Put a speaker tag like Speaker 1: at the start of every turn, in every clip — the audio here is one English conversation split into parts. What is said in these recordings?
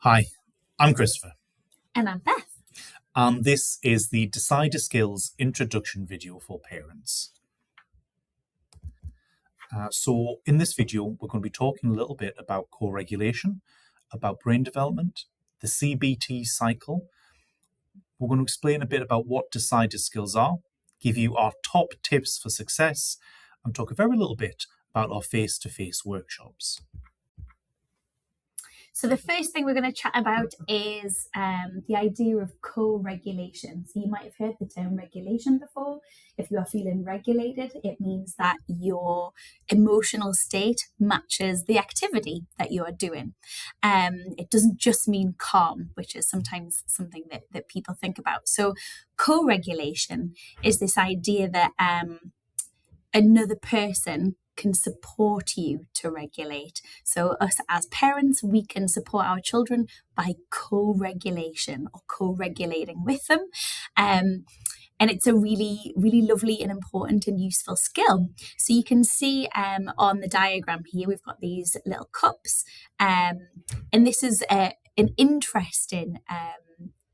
Speaker 1: Hi, I'm Christopher,
Speaker 2: And I'm Beth.
Speaker 1: and this is the Decider Skills introduction video for parents. So in this video, we're going to be talking a little bit about co-regulation, about brain development, the CBT cycle. We're going to explain a bit about what Decider Skills are, give you our top tips for success, and talk a very little bit about our face-to-face workshops.
Speaker 2: So the first thing we're going to chat about is the idea of co-regulation. So you might have heard the term regulation before. If you are feeling regulated, it means that your emotional state matches the activity that you are doing. It doesn't just mean calm, which is sometimes something that people think about. So co-regulation is this idea that another person can support you to regulate. So us as parents, we can support our children by co-regulation or co-regulating with them. And it's a really, really lovely and important and useful skill. So you can see on the diagram here, we've got these little cups. And this is an interesting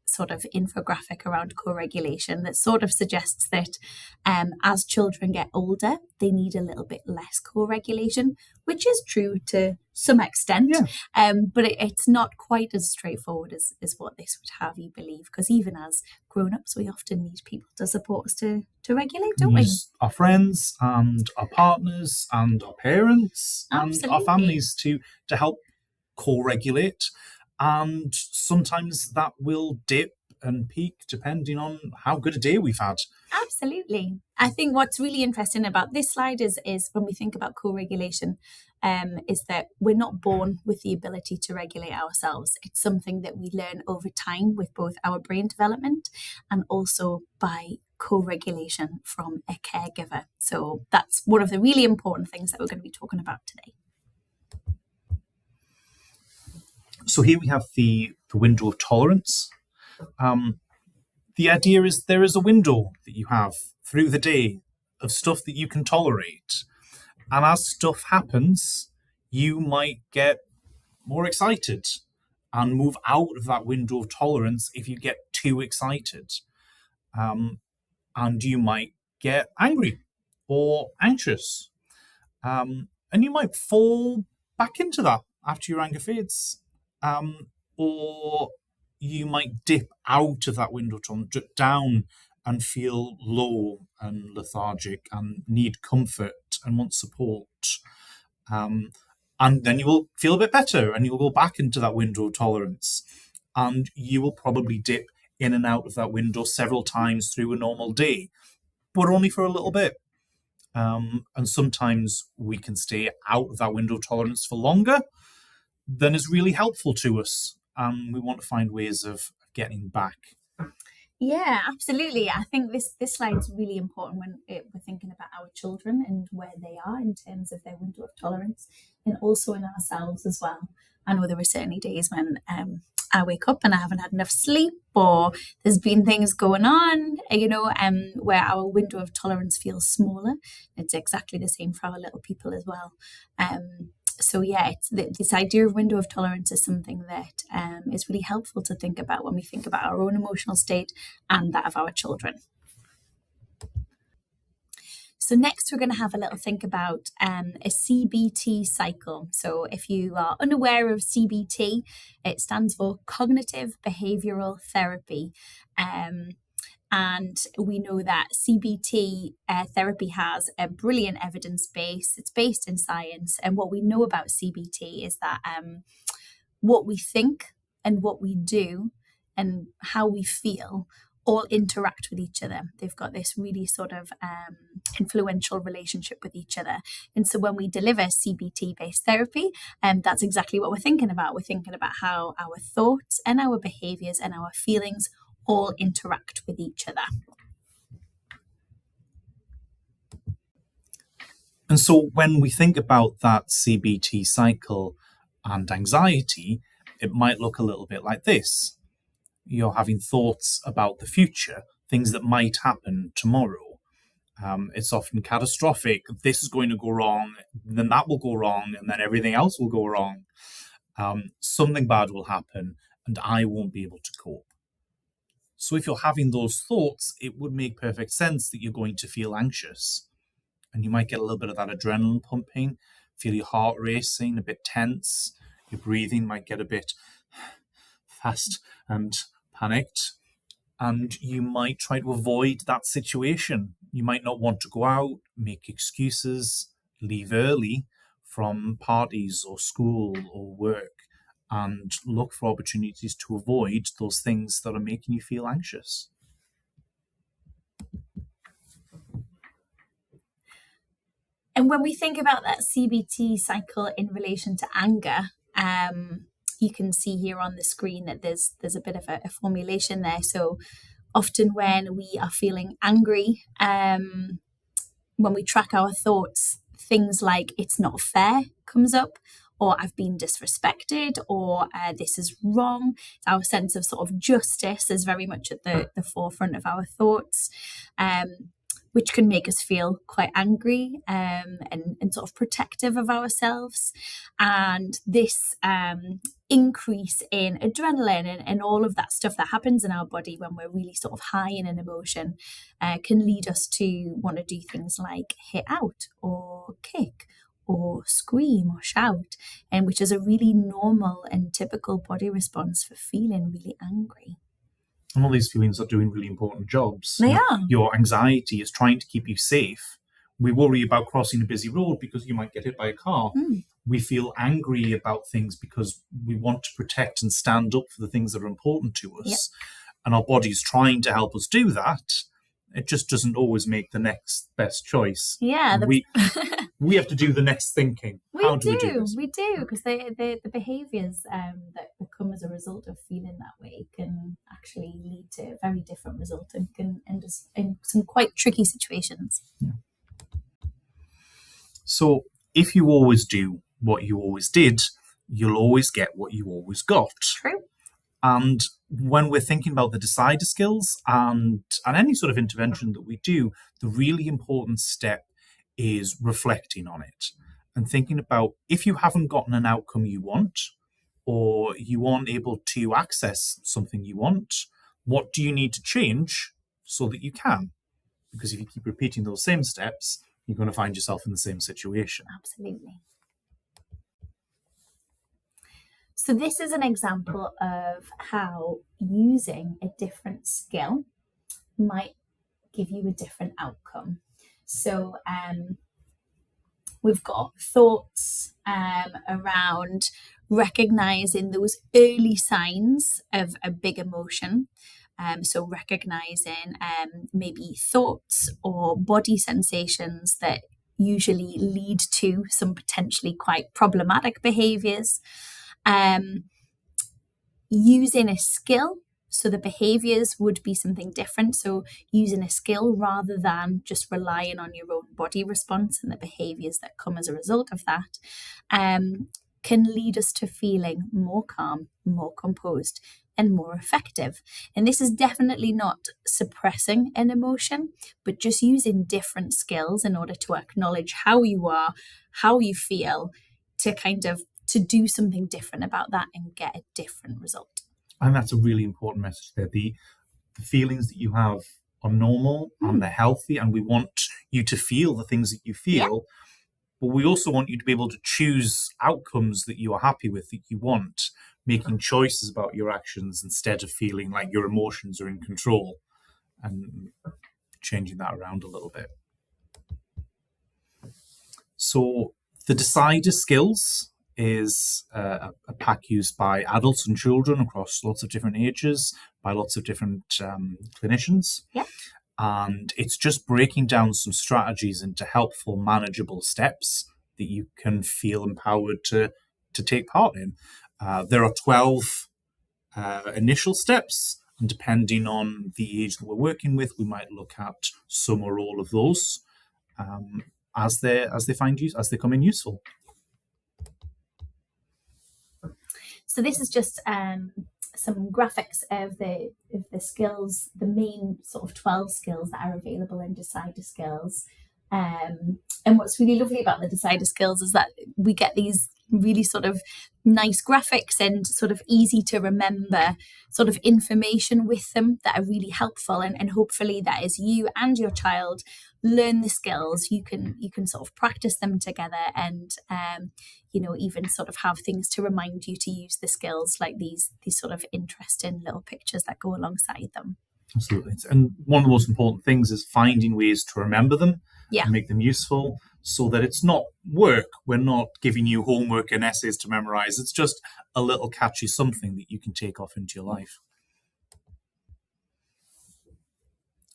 Speaker 2: sort of infographic around co-regulation that sort of suggests that as children get older, they need a little bit less co-regulation, which is true to some extent, but it's not quite as straightforward as what this would have you believe, because even as grown-ups, we often need people to support us to regulate, don't we?
Speaker 1: Our friends and our partners and our parents
Speaker 2: Absolutely.
Speaker 1: And our families to help co-regulate. And sometimes that will dip and peak depending on how good a day we've had.
Speaker 2: Absolutely. I think what's really interesting about this slide is when we think about co-regulation, is that we're not born with the ability to regulate ourselves. It's something that we learn over time with both our brain development and also by co-regulation from a caregiver. So that's one of the really important things that we're going to be talking about today.
Speaker 1: So here we have the window of tolerance. The idea is there is a window that you have through the day of stuff that you can tolerate. And as stuff happens, you might get more excited and move out of that window of tolerance if you get too excited. And you might get angry or anxious. And you might fall back into that after your anger fades. Or you might dip out of that window, dip down and feel low and lethargic and need comfort and want support. And then you will feel a bit better and you will go back into that window of tolerance. And you will probably dip in and out of that window several times through a normal day, but only for a little bit. And sometimes we can stay out of that window of tolerance for longer than is really helpful to us. And we want to find ways of getting back.
Speaker 2: Yeah, absolutely. I think this slide is really important when we're thinking about our children and where they are in terms of their window of tolerance, and also in ourselves as well. I know there were certainly days when I wake up and I haven't had enough sleep, or there's been things going on, where our window of tolerance feels smaller. It's exactly the same for our little people as well. So yeah, it's this idea of window of tolerance is something that is really helpful to think about when we think about our own emotional state and that of our children. So next we're going to have a little think about a CBT cycle. So if you are unaware of CBT, it stands for Cognitive Behavioural Therapy. And we know that CBT therapy has a brilliant evidence base. It's based in science. And what we know about CBT is that what we think and what we do and how we feel all interact with each other. They've got this really sort of influential relationship with each other. And so when we deliver CBT-based therapy, that's exactly what we're thinking about. We're thinking about how our thoughts and our behaviours and our feelings all interact with each other.
Speaker 1: And so when we think about that CBT cycle and anxiety, it might look a little bit like this. You're having thoughts about the future, things that might happen tomorrow. It's often catastrophic. This is going to go wrong, then that will go wrong, and then everything else will go wrong. Something bad will happen and I won't be able to cope. So if you're having those thoughts, it would make perfect sense that you're going to feel anxious. And you might get a little bit of that adrenaline pumping, feel your heart racing, a bit tense. Your breathing might get a bit fast and panicked. And you might try to avoid that situation. You might not want to go out, make excuses, leave early from parties or school or work, and look for opportunities to avoid those things that are making you feel anxious.
Speaker 2: And when we think about that CBT cycle in relation to anger, you can see here on the screen that there's a bit of a formulation there. So often when we are feeling angry, when we track our thoughts, things like "it's not fair" comes up, or "I've been disrespected," or "this is wrong." Our sense of sort of justice is very much at the forefront of our thoughts, which can make us feel quite angry and sort of protective of ourselves. And this increase in adrenaline and all of that stuff that happens in our body when we're really sort of high in an emotion can lead us to want to do things like hit out or kick or scream or shout, and which is a really normal and typical body response for feeling really angry.
Speaker 1: And all these feelings are doing really important jobs.
Speaker 2: They are.
Speaker 1: Your anxiety is trying to keep you safe. We worry about crossing a busy road because you might get hit by a car. We feel angry about things because we want to protect and stand up for the things that are important to us.
Speaker 2: Yep.
Speaker 1: And our body's trying to help us do that. It just doesn't always make the next best choice.
Speaker 2: Yeah.
Speaker 1: We have to do the next thinking. How do we do this?
Speaker 2: We do, because the behaviours that come as a result of feeling that way can actually lead to a very different result and can end us in some quite tricky situations.
Speaker 1: Yeah. So if you always do what you always did, you'll always get what you always got.
Speaker 2: True.
Speaker 1: And when we're thinking about the decider skills and any sort of intervention that we do, the really important step is reflecting on it and thinking about, if you haven't gotten an outcome you want, or you aren't able to access something you want, what do you need to change so that you can? Because if you keep repeating those same steps, you're going to find yourself in the same situation.
Speaker 2: Absolutely. So this is an example of how using a different skill might give you a different outcome. So we've got thoughts around recognizing those early signs of a big emotion. So recognizing maybe thoughts or body sensations that usually lead to some potentially quite problematic behaviors. Using a skill, so the behaviors would be something different. So using a skill rather than just relying on your own body response and the behaviors that come as a result of that, can lead us to feeling more calm, more composed, and more effective. And this is definitely not suppressing an emotion, but just using different skills in order to acknowledge how you are, how you feel, to do something different about that and get a different result.
Speaker 1: And that's a really important message there. The feelings that you have are normal and they're healthy, and we want you to feel the things that you feel. Yeah. But we also want you to be able to choose outcomes that you are happy with, that you want, making choices about your actions instead of feeling like your emotions are in control, and changing that around a little bit. So the decider skills is a pack used by adults and children across lots of different ages, by lots of different clinicians.
Speaker 2: Yeah.
Speaker 1: And it's just breaking down some strategies into helpful, manageable steps that you can feel empowered to take part in. There are 12 initial steps, and depending on the age that we're working with, we might look at some or all of those as they come in useful.
Speaker 2: So this is just some graphics of the skills, the main sort of 12 skills that are available in Decider Skills. And what's really lovely about the Decider skills is that we get these really sort of nice graphics and sort of easy to remember sort of information with them that are really helpful, and hopefully that as you and your child learn the skills, you can sort of practice them together, and even sort of have things to remind you to use the skills, like these sort of interesting little pictures that go alongside them.
Speaker 1: Absolutely. And one of the most important things is finding ways to remember them
Speaker 2: Yeah.
Speaker 1: and make them useful, so that it's not work. We're not giving you homework and essays to memorize. It's just a little catchy something that you can take off into your life.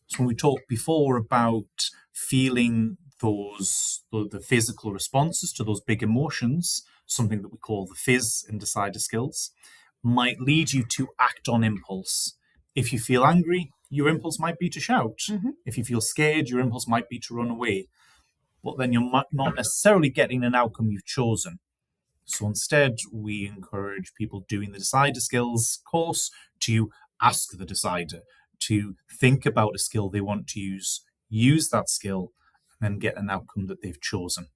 Speaker 1: So when we talked before about feeling the physical responses to those big emotions, something that we call the fizz in Decider skills, might lead you to act on impulse. If you feel angry, your impulse might be to shout.
Speaker 2: Mm-hmm.
Speaker 1: If you feel scared, your impulse might be to run away. But then you're not necessarily getting an outcome you've chosen. So instead, we encourage people doing the Decider skills course to ask the decider, to think about a skill they want to use that skill, and then get an outcome that they've chosen.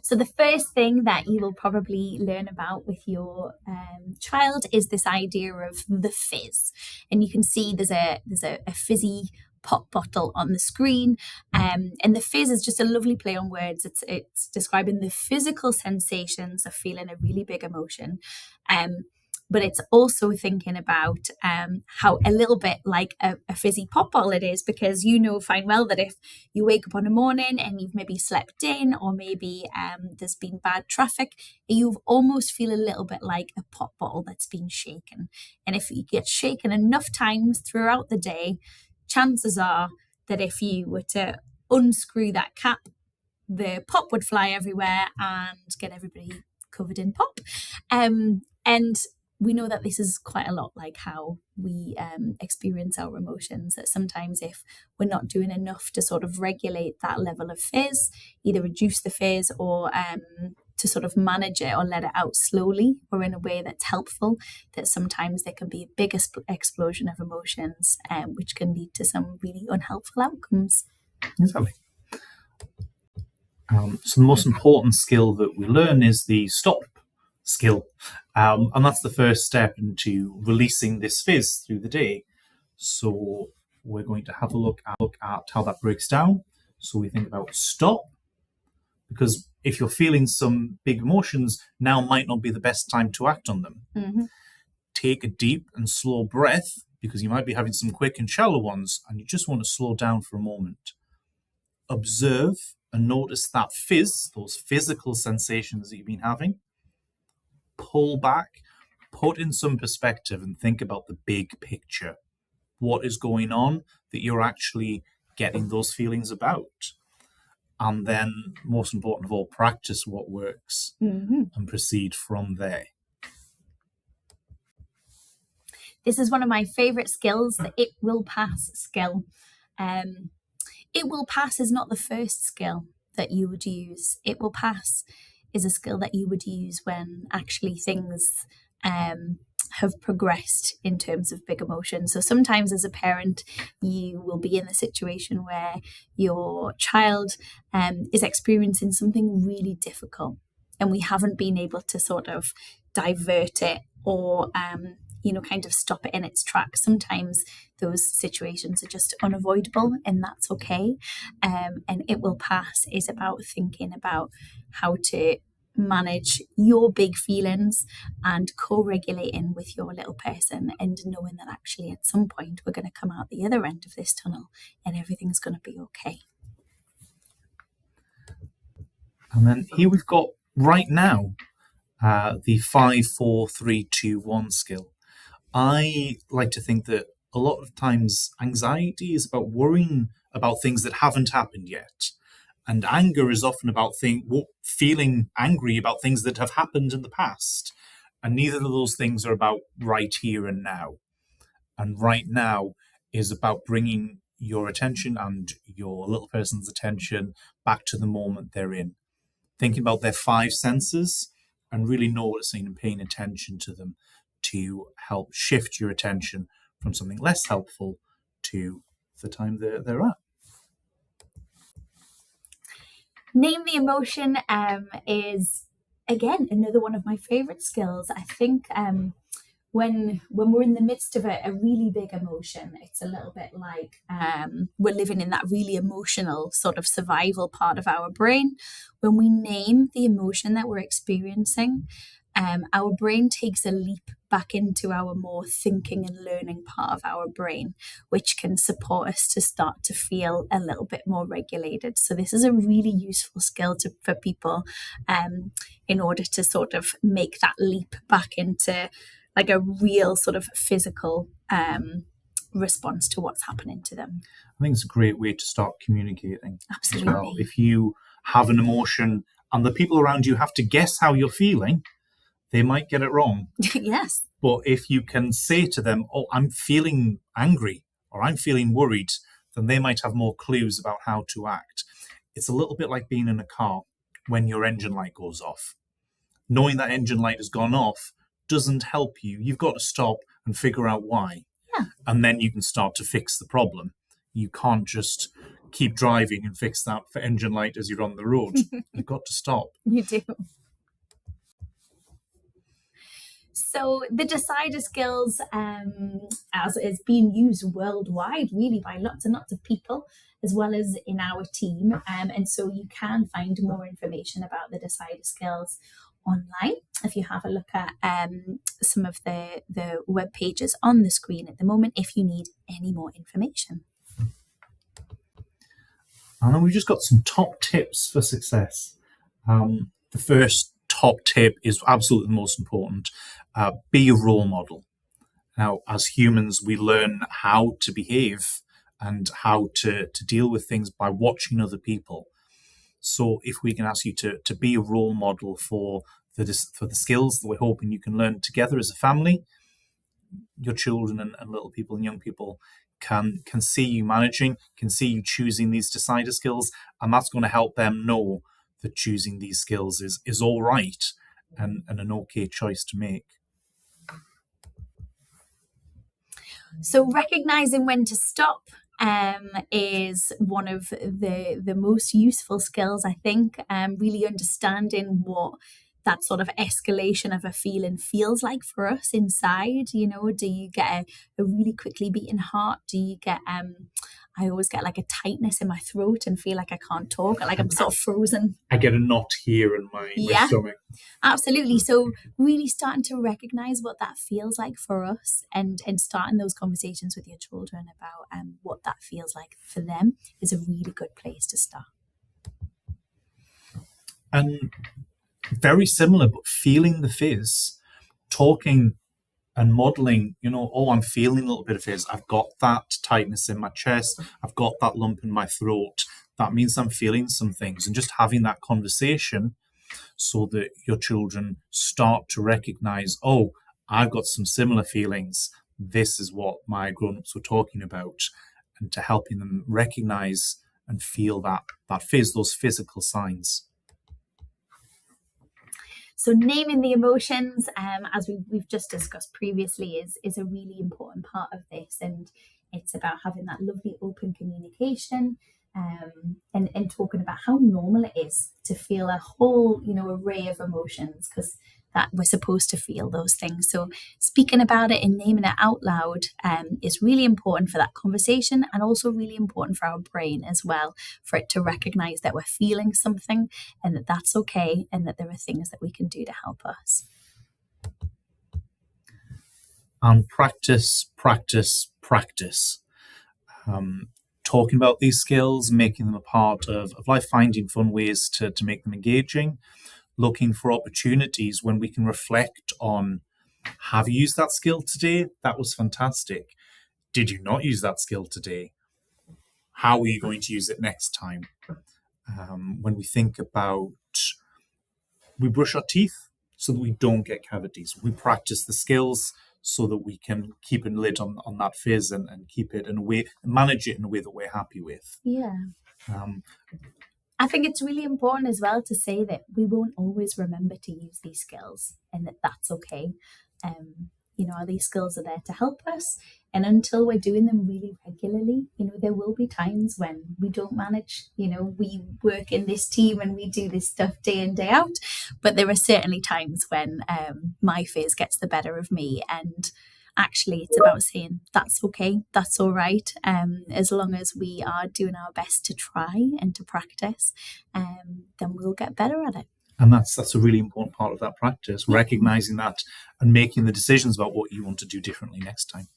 Speaker 2: So the first thing that you will probably learn about with your child is this idea of the fizz, and you can see there's a fizzy pop bottle on the screen, and the fizz is just a lovely play on words. It's describing the physical sensations of feeling a really big emotion, but it's also thinking about how a little bit like a fizzy pop bottle it is, because you know fine well that if you wake up on a morning and you've maybe slept in, or maybe there's been bad traffic, you almost feel a little bit like a pop bottle that's been shaken. And if you get shaken enough times throughout the day, chances are that if you were to unscrew that cap, the pop would fly everywhere and get everybody covered in pop. And we know that this is quite a lot like how we experience our emotions, that sometimes if we're not doing enough to sort of regulate that level of fizz, either reduce the fizz or to sort of manage it or let it out slowly or in a way that's helpful, that sometimes there can be a big explosion of emotions, which can lead to some really unhelpful outcomes.
Speaker 1: Exactly. So the most important skill that we learn is the stop skill. And that's the first step into releasing this fizz through the day. So we're going to have a look at how that breaks down. So we think about stop, because if you're feeling some big emotions, now might not be the best time to act on them.
Speaker 2: Mm-hmm.
Speaker 1: Take a deep and slow breath, because you might be having some quick and shallow ones, and you just want to slow down for a moment. Observe and notice that fizz, those physical sensations that you've been having. Pull back, put in some perspective, and think about the big picture. What is going on that you're actually getting those feelings about? And then, most important of all, practice what works and proceed from there.
Speaker 2: This is one of my favourite skills, the It Will Pass skill. It Will Pass is not the first skill that you would use. It Will Pass is a skill that you would use when actually things have progressed in terms of big emotions. So sometimes as a parent, you will be in the situation where your child is experiencing something really difficult, and we haven't been able to sort of divert it or kind of stop it in its tracks. Sometimes those situations are just unavoidable, and that's okay. And It Will Pass is about thinking about how to manage your big feelings and co-regulating with your little person, and knowing that actually at some point we're going to come out the other end of this tunnel and everything's going to be okay.
Speaker 1: And then here we've got right now the 5, 4, 3, 2, 1 skill. I like to think that a lot of times anxiety is about worrying about things that haven't happened yet. And anger is often about feeling angry about things that have happened in the past. And neither of those things are about right here and now. And right now is about bringing your attention and your little person's attention back to the moment they're in. Thinking about their 5 senses and really noticing and paying attention to them to help shift your attention from something less helpful to the time they're at.
Speaker 2: Name the emotion is, again, another one of my favorite skills. I think when we're in the midst of a really big emotion, it's a little bit like we're living in that really emotional sort of survival part of our brain. When we name the emotion that we're experiencing, our brain takes a leap back into our more thinking and learning part of our brain, which can support us to start to feel a little bit more regulated. So this is a really useful skill for people in order to sort of make that leap back into like a real sort of physical response to what's happening to them.
Speaker 1: I think it's a great way to start communicating.
Speaker 2: Absolutely.
Speaker 1: As well. If you have an emotion and the people around you have to guess how you're feeling, they might get it wrong.
Speaker 2: Yes.
Speaker 1: But if you can say to them, oh, I'm feeling angry or I'm feeling worried, then they might have more clues about how to act. It's a little bit like being in a car when your engine light goes off. Knowing that engine light has gone off doesn't help you. You've got to stop and figure out why.
Speaker 2: Yeah.
Speaker 1: And then you can start to fix the problem. You can't just keep driving and fix that for engine light as you're on the road. You've got to stop.
Speaker 2: You do. So the decider skills as is being used worldwide, really, by lots and lots of people, as well as in our team. And so you can find more information about the decider skills online if you have a look at some of the web pages on the screen at the moment if you need any more information.
Speaker 1: And we've just got some top tips for success. The first top tip is absolutely the most important. Be a role model. Now, as humans, we learn how to behave and how to deal with things by watching other people. So if we can ask you to be a role model for the skills that we're hoping you can learn together as a family, your children and little people and young people can see you managing, can see you choosing these decider skills, and that's going to help them know that choosing these skills is all right and an okay choice to make.
Speaker 2: So recognizing when to stop is one of the most useful skills, I think. Really understanding what that sort of escalation of a feeling feels like for us inside. You know, do you get a really quickly beating heart? Do you get I always get like a tightness in my throat and feel like I can't talk, like I'm sort of frozen.
Speaker 1: I get a knot here in my stomach.
Speaker 2: Absolutely. So really starting to recognize what that feels like for us and starting those conversations with your children about what that feels like for them is a really good place to start.
Speaker 1: And very similar, but feeling the fizz, talking and modeling, you know, oh, I'm feeling a little bit of fizz. I've got that tightness in my chest. I've got that lump in my throat. That means I'm feeling some things. And just having that conversation so that your children start to recognize, oh, I've got some similar feelings. This is what my grown-ups were talking about. And to helping them recognize and feel that fizz, those physical signs.
Speaker 2: So naming the emotions, as we've just discussed previously, is a really important part of this. And it's about having that lovely open communication and talking about how normal it is to feel a whole, array of emotions, because that we're supposed to feel those things. So speaking about it and naming it out loud is really important for that conversation, and also really important for our brain as well, for it to recognize that we're feeling something and that that's okay, and that there are things that we can do to help us.
Speaker 1: And practice. Talking about these skills, making them a part of life, finding fun ways to make them engaging, looking for opportunities when we can reflect on, have you used that skill today? That was fantastic. Did you not use that skill today? How are you going to use it next time? When we think about, we brush our teeth so that we don't get cavities. We practice the skills so that we can keep a lid on that fizz and keep it in a way, manage it in a way that we're happy with.
Speaker 2: Yeah. I think it's really important as well to say that we won't always remember to use these skills, and that's okay. these skills are there to help us. And until we're doing them really regularly, there will be times when we don't manage. We work in this team and we do this stuff day in, day out. But there are certainly times when my fears gets the better of me. And actually, it's about saying, that's okay, that's all right. As long as we are doing our best to try and to practice, then we'll get better at it.
Speaker 1: And that's a really important part of that practice, recognizing that and making the decisions about what you want to do differently next time.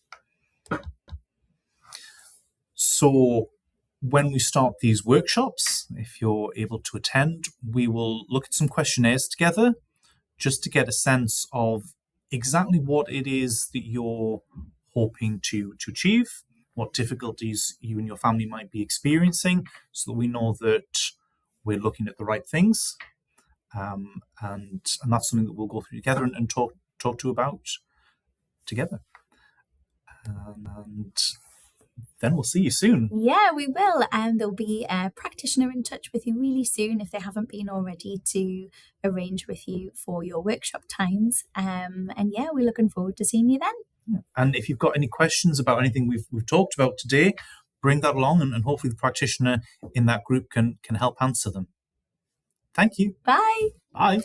Speaker 1: So when we start these workshops, if you're able to attend, we will look at some questionnaires together just to get a sense of exactly what it is that you're hoping to achieve, what difficulties you and your family might be experiencing, so that we know that we're looking at the right things. And that's something that we'll go through together and talk to about together. And then we'll see you soon.
Speaker 2: Yeah, we will. And there'll be a practitioner in touch with you really soon if they haven't been already, to arrange with you for your workshop times. And yeah, we're looking forward to seeing you then.
Speaker 1: Yeah. And if you've got any questions about anything we've talked about today, bring that along, and hopefully the practitioner in that group can help answer them. Thank you.
Speaker 2: Bye.
Speaker 1: Bye.